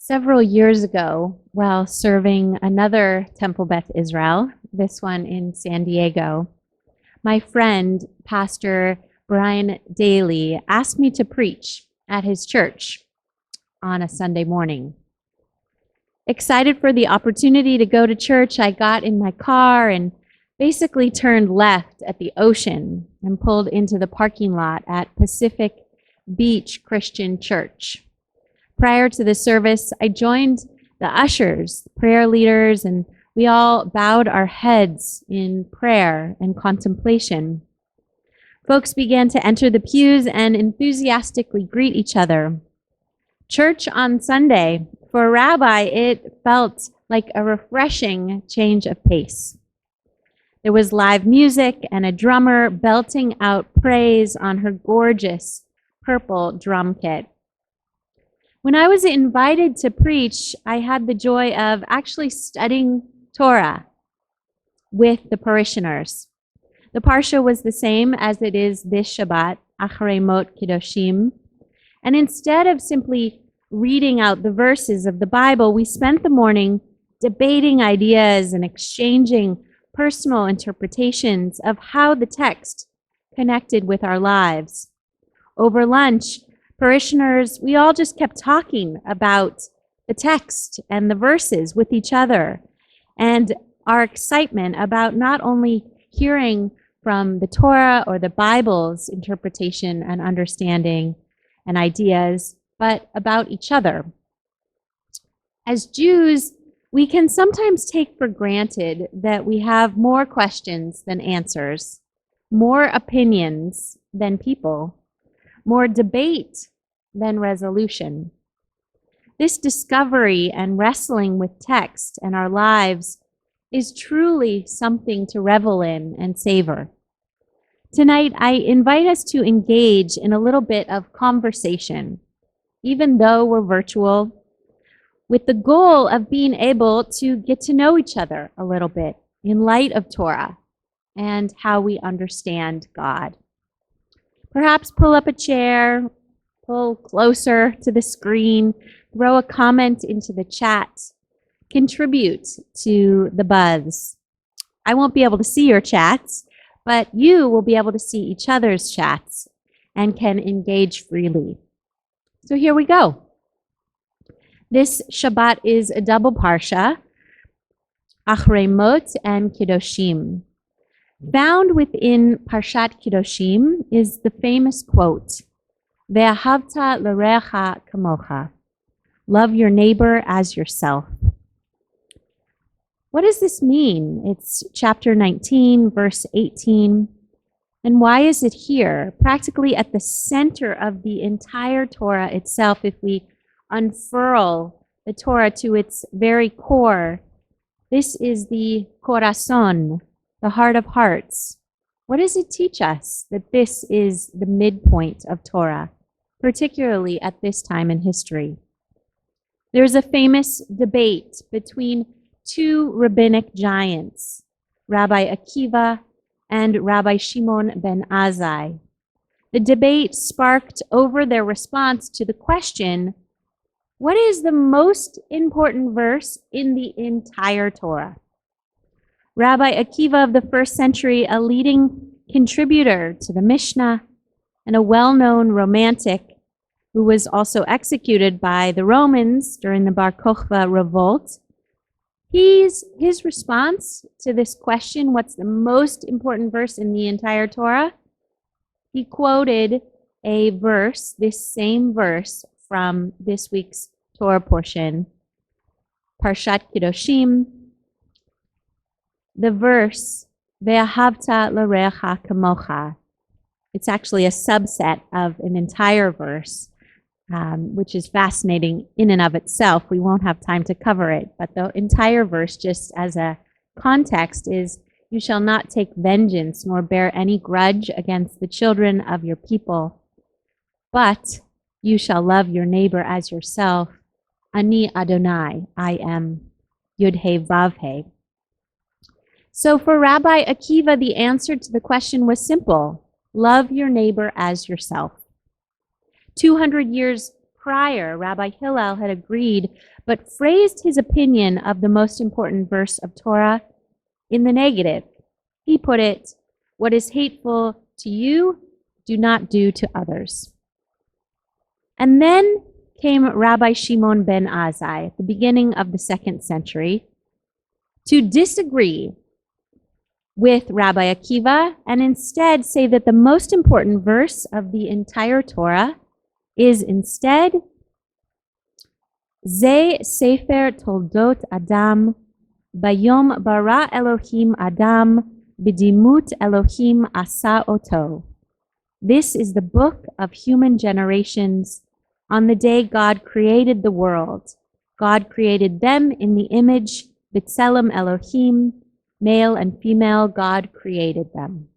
Several years ago, while serving another Temple Beth Israel, this one in San Diego, my friend, Pastor Brian Daly, asked me to preach at his church on a Sunday morning. Excited for the opportunity to go to church, I got in my car and basically turned left at the ocean and pulled into the parking lot at Pacific Beach Christian Church. Prior to the service, I joined the ushers, prayer leaders, and we all bowed our heads in prayer and contemplation. Folks began to enter the pews and enthusiastically greet each other. Church on Sunday, for a rabbi, it felt like a refreshing change of pace. There was live music and a drummer belting out praise on her gorgeous purple drum kit. When I was invited to preach, I had the joy of actually studying Torah with the parishioners. The Parsha was the same as it is this Shabbat, Acharei Mot Kiddushim. And instead of simply reading out the verses of the Bible, we spent the morning debating ideas and exchanging personal interpretations of how the text connected with our lives. Over lunch, parishioners, we all just kept talking about the text and the verses with each other and our excitement about not only hearing from the Torah or the Bible's interpretation and understanding and ideas, but about each other. As Jews, we can sometimes take for granted that we have more questions than answers, more opinions than people, more debate than resolution. This discovery and wrestling with text and our lives is truly something to revel in and savor. Tonight, I invite us to engage in a little bit of conversation, even though we're virtual, with the goal of being able to get to know each other a little bit in light of Torah and how we understand God. Perhaps pull up a chair, pull closer to the screen, throw a comment into the chat, contribute to the buzz. I won't be able to see your chats, but you will be able to see each other's chats and can engage freely. So here we go. This Shabbat is a double Parsha, Acharei Mot and Kiddushim. Found within Parshat Kiddushim is the famous quote, Ve'ahavta l'recha kamocha. Love your neighbor as yourself. What does this mean? It's chapter 19, verse 18. And why is it here? Practically at the center of the entire Torah itself, if we unfurl the Torah to its very core, this is the corazon, the heart of hearts. What does it teach us? That this is the midpoint of Torah, particularly at this time in history. There's a famous debate between two rabbinic giants, Rabbi Akiva and Rabbi Shimon ben Azai. The debate sparked over their response to the question, what is the most important verse in the entire Torah? Rabbi Akiva of the first century, a leading contributor to the Mishnah and a well-known romantic who was also executed by the Romans during the Bar Kokhba revolt, his response to this question, what's the most important verse in the entire Torah? He quoted a verse, this same verse from this week's Torah portion, Parshat Kiddushim, the verse, Ve'ahavta l'recha kamocha. It's actually a subset of an entire verse, which is fascinating in and of itself. We won't have time to cover it, but the entire verse, just as a context, is, you shall not take vengeance nor bear any grudge against the children of your people, but you shall love your neighbor as yourself. Ani Adonai, I am. Yud-He Vav-He. So for Rabbi Akiva, the answer to the question was simple. Love your neighbor as yourself. 200 years prior, Rabbi Hillel had agreed, but phrased his opinion of the most important verse of Torah in the negative. He put it, "What is hateful to you, do not do to others." And then came Rabbi Shimon ben Azai at the beginning of the 2nd century to disagree with Rabbi Akiva and instead say that the most important verse of the entire Torah is instead Ze Sefer Toldot Adam Bayom Bara Elohim Adam B'dimut Elohim Asa Oto. This is the book of human generations on the day God created the world. God created them in the image B'Tselem Elohim, male and female, God created them.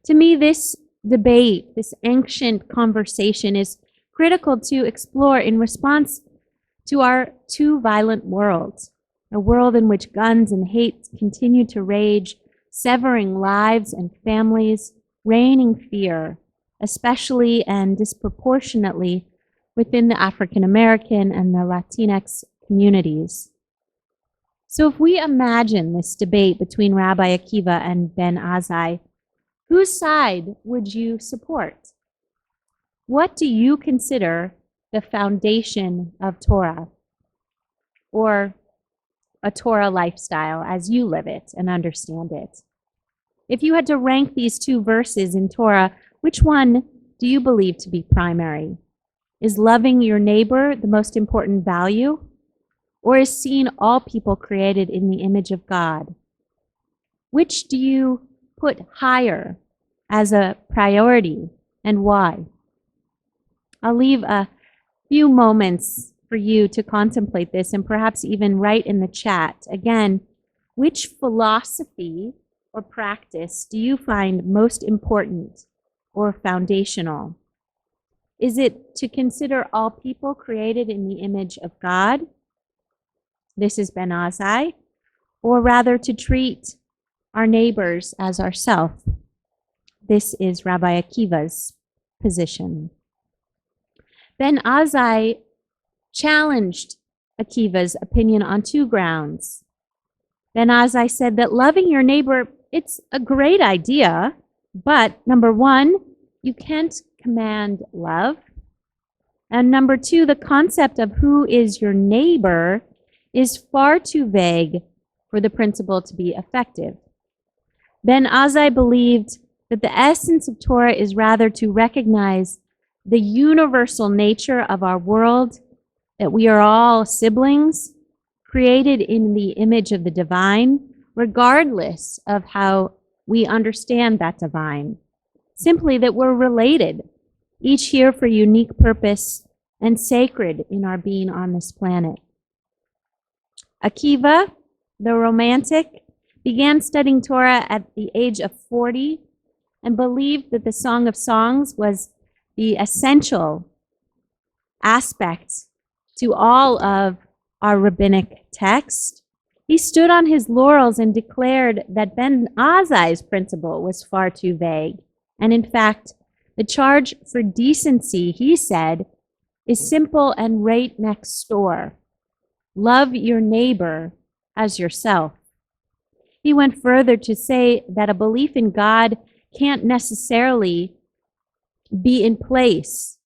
To me, this debate, this ancient conversation is critical to explore in response to our too violent world, a world in which guns and hate continue to rage, severing lives and families, raining fear, especially and disproportionately within the African American and the Latinx communities. So if we imagine this debate between Rabbi Akiva and Ben Azai, whose side would you support? What do you consider the foundation of Torah, or a Torah lifestyle as you live it and understand it? If you had to rank these two verses in Torah, which one do you believe to be primary? Is loving your neighbor the most important value? Or is seeing all people created in the image of God? Which do you put higher as a priority, and why? I'll leave a few moments for you to contemplate this and perhaps even write in the chat. Again, which philosophy or practice do you find most important or foundational? Is it to consider all people created in the image of God? This is Ben Azai. Or rather to treat our neighbors as ourselves? This is Rabbi Akiva's position. Ben Azai challenged Akiva's opinion on two grounds. Ben Azai said that loving your neighbor, it's a great idea, but number one, you can't command love. And number two, the concept of who is your neighbor is far too vague for the principle to be effective. Ben Azai believed that the essence of Torah is rather to recognize the universal nature of our world, that we are all siblings, created in the image of the divine, regardless of how we understand that divine. Simply that we're related, each here for unique purpose and sacred in our being on this planet. Akiva, the romantic, began studying Torah at the age of 40 and believed that the Song of Songs was the essential aspect to all of our rabbinic text. He stood on his laurels and declared that Ben Azai's principle was far too vague. And in fact, the charge for decency, he said, is simple and right next door. Love your neighbor as yourself. He went further to say that a belief in God can't necessarily be in place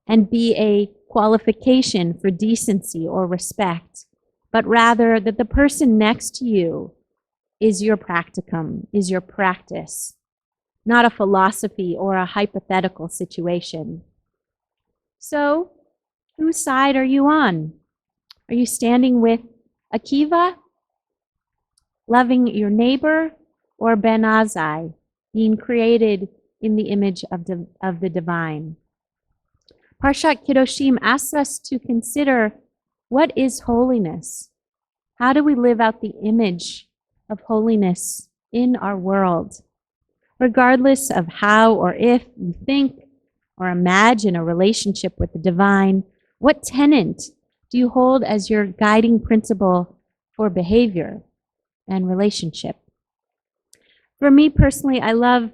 and be a qualification for decency or respect, but rather that the person next to you is your practicum, is your practice, not a philosophy or a hypothetical situation. So, whose side are you on? Are you standing with Akiva, loving your neighbor, or Ben Azai, being created in the image of the divine? Parshat Kedoshim asks us to consider, what is holiness? How do we live out the image of holiness in our world? Regardless of how or if you think or imagine a relationship with the divine, what tenet do you hold as your guiding principle for behavior and relationship? For me personally, I love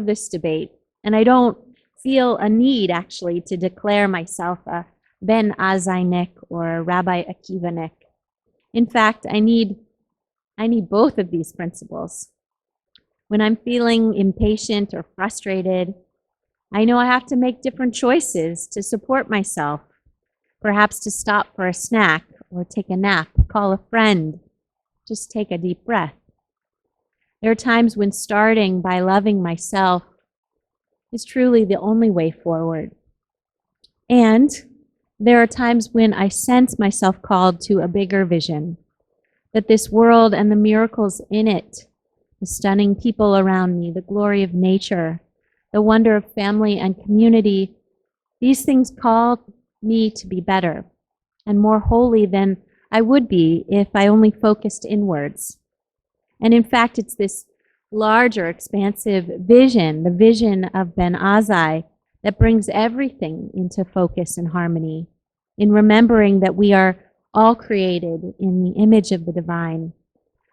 this debate, and I don't feel a need actually to declare myself a Ben Azainik or a Rabbi Akivanik. In fact, I need both of these principles. When I'm feeling impatient or frustrated, I know I have to make different choices to support myself, perhaps to stop for a snack or take a nap, call a friend, just take a deep breath. There are times when starting by loving myself is truly the only way forward. And there are times when I sense myself called to a bigger vision, that this world and the miracles in it, the stunning people around me, the glory of nature, the wonder of family and community, these things call me to be better and more holy than I would be if I only focused inwards. And in fact, it's this larger, expansive vision, the vision of Ben Azai, that brings everything into focus and harmony, in remembering that we are all created in the image of the divine.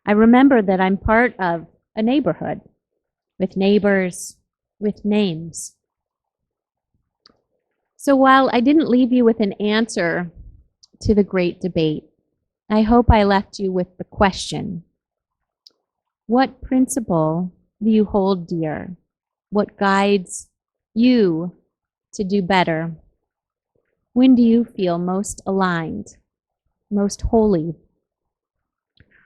I remember that I'm part of a neighborhood with neighbors, with names. So while I didn't leave you with an answer to the great debate, I hope I left you with the question: what principle do you hold dear? What guides you to do better? When do you feel most aligned, most holy?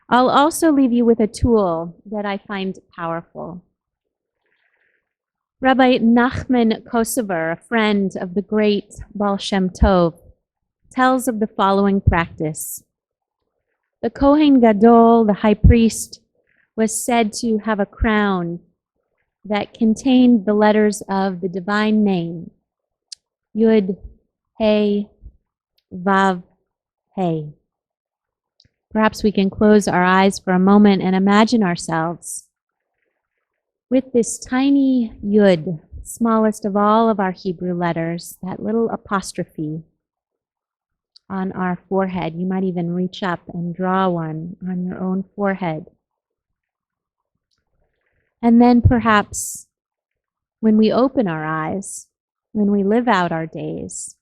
I'll also leave you with a tool that I find powerful. Rabbi Nachman Kosover, a friend of the great Baal Shem Tov, tells of the following practice. The Kohen Gadol, the high priest, was said to have a crown that contained the letters of the divine name, Yud, Hey, Vav, Hey. Perhaps we can close our eyes for a moment and imagine ourselves with this tiny Yud, smallest of all of our Hebrew letters, that little apostrophe on our forehead. You might even reach up and draw one on your own forehead. And then perhaps when we open our eyes, when we live out our days,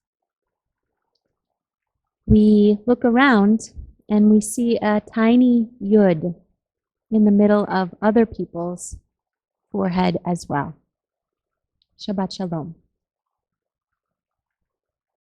we look around and we see a tiny Yud in the middle of other people's forehead as well. Shabbat Shalom.